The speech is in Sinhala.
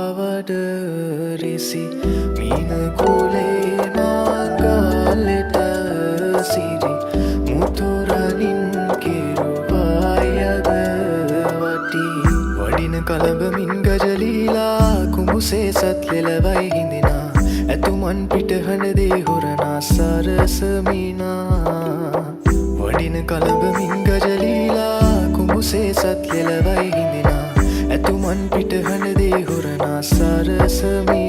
පාවඩ රිසි මීන කුලේ නාගලෙට සිරි මුතුරනින් කෙරුවායද වටි වඩින කලඹමින් ගජලීලා කුඹුසේ සත් ලෙලවයි හිඳිනා ඇතුමන් පිටහඬදේ හොරනා සරසමිනා වඩින කලඹමින් ගජලීලා කුඹුසේ සත් ලෙලවයි හිඳිනා ඇතුමන් පිටහඬදේ හොරනා සරසමිනා